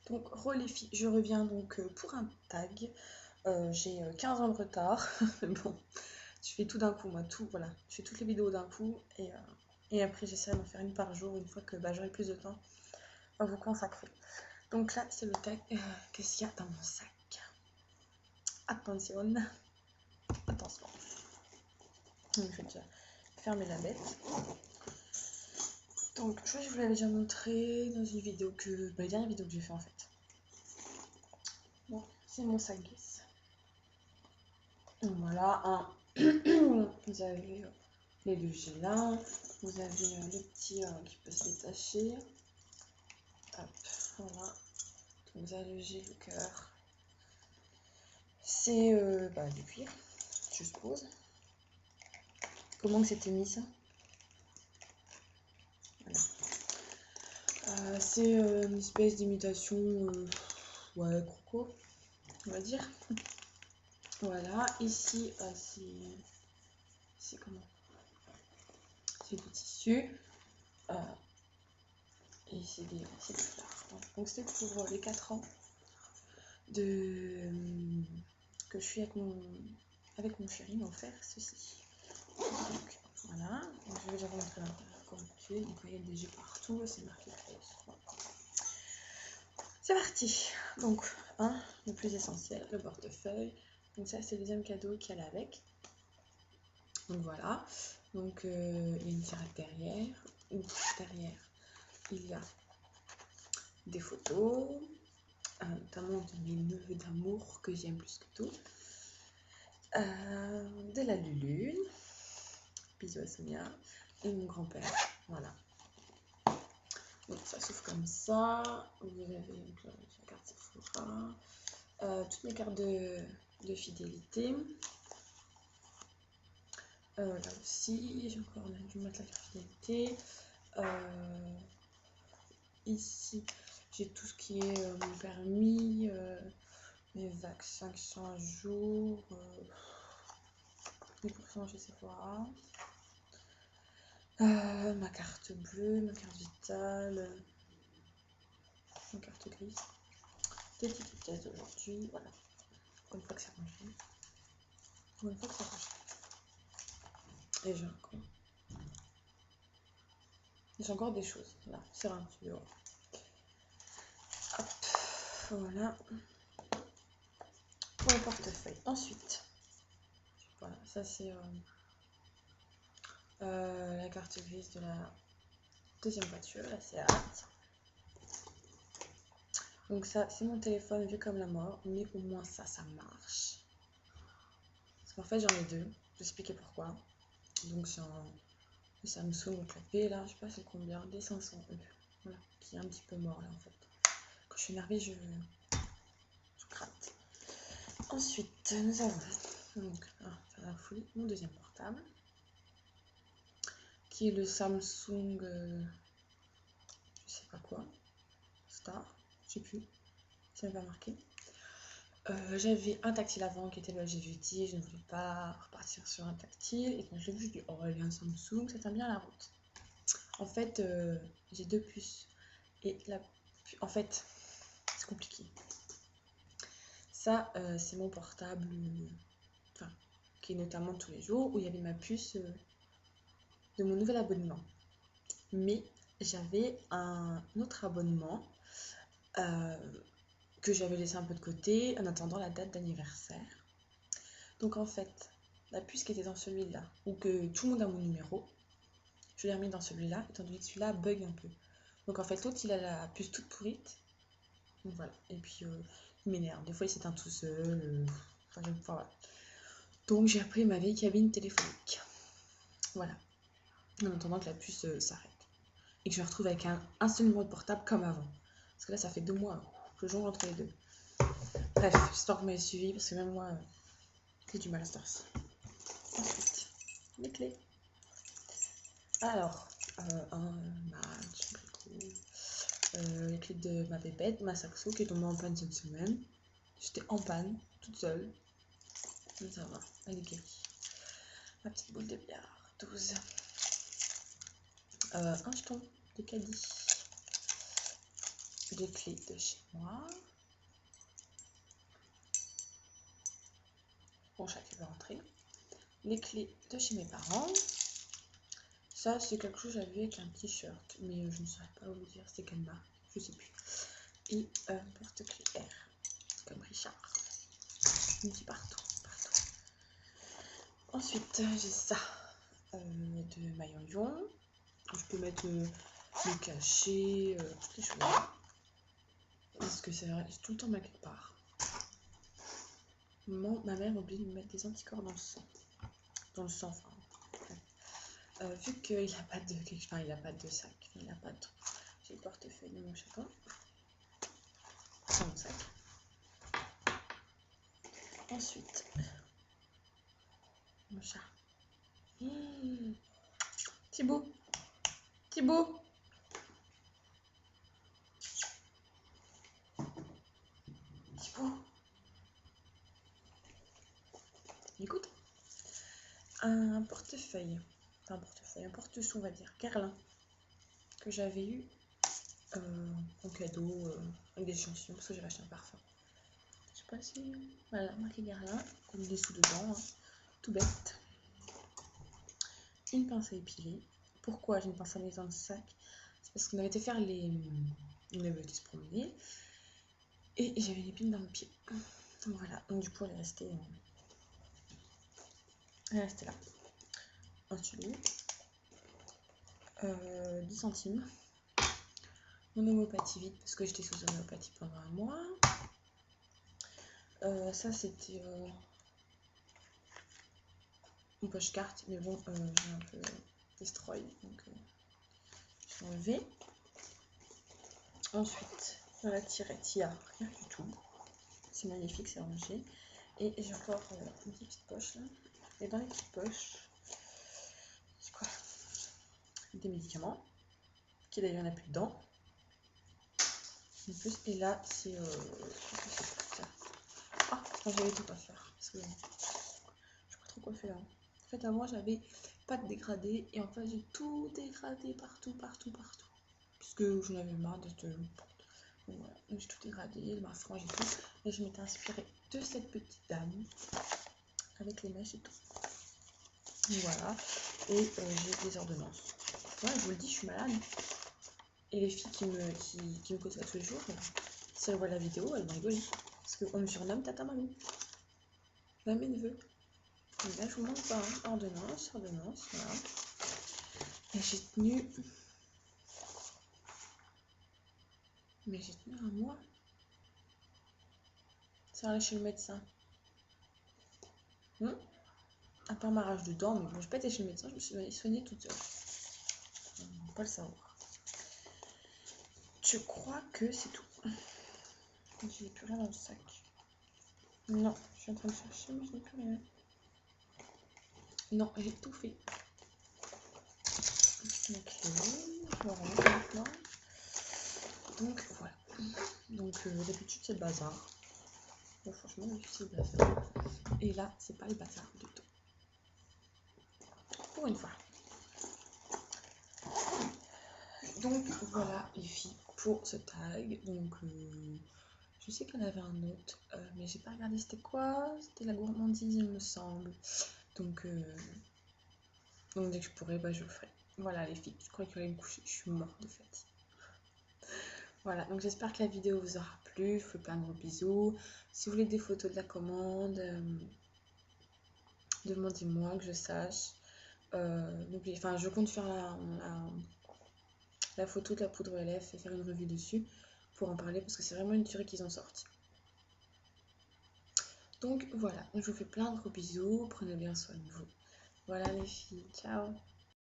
Donc, les filles, je reviens donc pour un tag. J'ai 15 ans de retard. Bon, je fais tout d'un coup, moi, tout, voilà. Je fais toutes les vidéos d'un coup et après, j'essaie d'en faire une par jour une fois que j'aurai plus de temps à vous consacrer. Donc là, c'est le tag. Qu'est-ce qu'il y a dans mon sac? Attention. Attention. Donc, je vais déjà fermer la bête. Donc, je crois que je vous l'avais déjà montré dans une vidéo la dernière vidéo que j'ai fait en fait. Bon, c'est mon sac glisse. Donc voilà, vous avez les deux là, vous avez le petit qui peut se détacher. Hop, voilà. Donc, vous avez le G, le cœur. C'est du cuir, je suppose. Comment que c'était mis ça? Voilà. C'est une espèce d'imitation, ouais, croco, on va dire. Voilà, ici c'est comment? C'est du tissu. Et c'est des fleurs. Donc c'est pour les 4 ans que je suis avec mon chéri, on va faire ceci. Donc voilà, donc, je vais déjà vous montrer l'intérieur comme tu es. Donc il y a des jeux partout, c'est marqué voilà. C'est parti. Donc le plus essentiel, le portefeuille. Donc ça c'est le deuxième cadeau qui allait avec. Donc voilà. Donc il y a une tirette derrière. Ou derrière il y a des photos, notamment de mes neveux d'amour que j'aime plus que tout. De la Lulune, bisous à Sonia, et mon grand-père, voilà. Donc ça s'ouvre comme ça, vous avez donc, la carte Sephora, toutes mes cartes de fidélité. Là aussi, j'ai encore dû mettre la carte fidélité. Ici, j'ai tout ce qui est mon permis, mes vaccins qui sont à jour, 10% chez Sephora. Ma carte bleue, ma carte vitale, ma carte grise, des tickets de caisse d'aujourd'hui, voilà. Une fois que c'est rangé. Une fois que c'est rangé. Et j'ai encore des choses. Là, c'est un petit peu. Hop, voilà. Pour le portefeuille. Ensuite, voilà, ça c'est la carte grise de la deuxième voiture, la Seat. Donc ça, c'est mon téléphone vieux comme la mort, mais au moins ça marche. Parce qu'en fait, j'en ai deux. Je vais expliquer pourquoi. Donc c'est le Samsung clapé là, je sais pas c'est combien, des 500E. Voilà, qui est un petit peu mort là en fait. Quand je suis énervée, je gratte. Ensuite, nous avons donc mon deuxième portable, qui est le Samsung, je sais pas quoi, Star, je sais plus, ça m'a pas marqué. J'avais un tactile avant qui était le LG Beauty, je ne voulais pas repartir sur un tactile, et quand je l'ai vu, je dis oh, il y a un Samsung, ça tient bien la route. En fait, j'ai deux puces, et en fait, c'est compliqué. Ça, c'est mon portable, qui est notamment tous les jours, où il y avait ma puce de mon nouvel abonnement. Mais j'avais un autre abonnement que j'avais laissé un peu de côté en attendant la date d'anniversaire. Donc en fait, la puce qui était dans celui-là, ou que tout le monde a mon numéro, je l'ai remis dans celui-là, étant donné que celui-là bug un peu. Donc en fait, l'autre, il a la puce toute pourrite. Donc voilà. Et puis, il m'énerve. Des fois, il s'éteint tout seul. Voilà. Donc j'ai appris ma vieille cabine téléphonique. Voilà. En attendant que la puce s'arrête. Et que je me retrouve avec un seul numéro de portable comme avant. Parce que là, ça fait 2 mois que je jongle entre les deux. Bref, j'espère que vous m'avez suivi, parce que même moi, j'ai du mal à cette heure-ci. Ensuite, les clés. Alors, un match, les clés de ma pépette, ma saxo qui est tombée en panne cette semaine. J'étais en panne, toute seule. Mais ça va, elle est guérie. Ma petite boule de billard, 12. Un jeton de caddie. les clés de chez moi. Bon, chacun peut rentrer. Les clés de chez mes parents. Ça, c'est quelque chose que j'avais avec un t-shirt, mais je ne saurais pas vous dire c'était quelle marque, je sais plus. Et porte-clés R, comme Richard. Un petit partout. Ensuite, j'ai ça de maillot. Je peux mettre le cachet, toutes les choses. Parce que c'est vrai, j'ai tout le temps mal quelque part. Ma mère oublie de me mettre des anticorps dans le sang. Enfin. Vu qu'il n'a pas de il n'a pas de sac, il n'a pas de. J'ai le portefeuille de mon chapeau. Dans mon sac. Ensuite, mon chat. Thibaut. Thibaut. Écoute. Un portefeuille. Enfin, un porte-sous, on va dire. Guerlain. Que j'avais eu en cadeau avec des échantillons parce que j'avais acheté un parfum. Je sais pas si. Voilà, marqué Guerlain. Comme des sous dedans. Hein. Tout bête. Une pince à épiler. Pourquoi j'ai une pince à mettre dans le sac? C'est parce qu'on avait été faire les. On avait été se promener. Et j'avais une épine dans le pied. Donc voilà. Donc du coup, elle est restée là. Un stylo. 10 centimes. Mon homéopathie vide parce que j'étais sous homéopathie pendant un mois. Ça c'était une poche carte, mais bon, j'ai un peu destroy, donc je l'ai enlevé. Ensuite, dans la tirette, il n'y a rien du tout. C'est magnifique, c'est rangé. Et j'ai encore une petite poche là. Et dans les petites poches, c'est quoi? Des médicaments, qui d'ailleurs il n'y en a plus dedans. En plus, et là, c'est. Ah, j'avais tout à faire. Parce que je sais pas trop quoi faire. En fait, avant, j'avais pas de dégradé. Et en fait, j'ai tout dégradé partout. Puisque j'en avais marre de te. Donc voilà, donc j'ai tout dégradé, ma frange et tout. Et je m'étais inspirée de cette petite dame. Avec les mèches et tout. Donc voilà. Et j'ai des ordonnances. Ouais, je vous le dis, je suis malade. Et les filles qui me côtoient tous les jours, si elles voient la vidéo, elles vont rigoler. Parce qu'on me surnomme Tata Malou. Là, mes neveux. Et là, je vous montre pas. Hein. Ordonnance, voilà. Et j'ai tenu. Mais j'ai tenu un mois. Sans aller chez le médecin. À part ma rage de dents, mais bon, j'ai pas été chez le médecin, je me suis soignée toute seule. On va pas le savoir. Je crois que c'est tout. J'ai plus rien dans le sac. Non, je suis en train de chercher, mais je n'ai plus rien. Non, j'ai tout fait. Les clés, je vais remettre maintenant. Donc voilà. Donc d'habitude c'est le bazar. Bon, franchement, d'habitude c'est le bazar. Et là, c'est pas le bazar du tout. Pour une fois. Donc voilà les filles pour ce tag. Donc je sais qu'elle avait un autre, mais j'ai pas regardé c'était quoi. C'était la gourmandise il me semble. Donc dès que je pourrai, bah, je le ferai. Voilà les filles, je crois qu'il va me coucher, je suis morte de fatigue. Voilà, donc j'espère que la vidéo vous aura plu. Je vous fais plein de gros bisous. Si vous voulez des photos de la commande, demandez-moi que je sache. Enfin, je compte faire la photo de la poudre LF et faire une revue dessus pour en parler parce que c'est vraiment une tuerie qu'ils ont sorti. Donc voilà, je vous fais plein de gros bisous. Prenez bien soin de vous. Voilà les filles, ciao!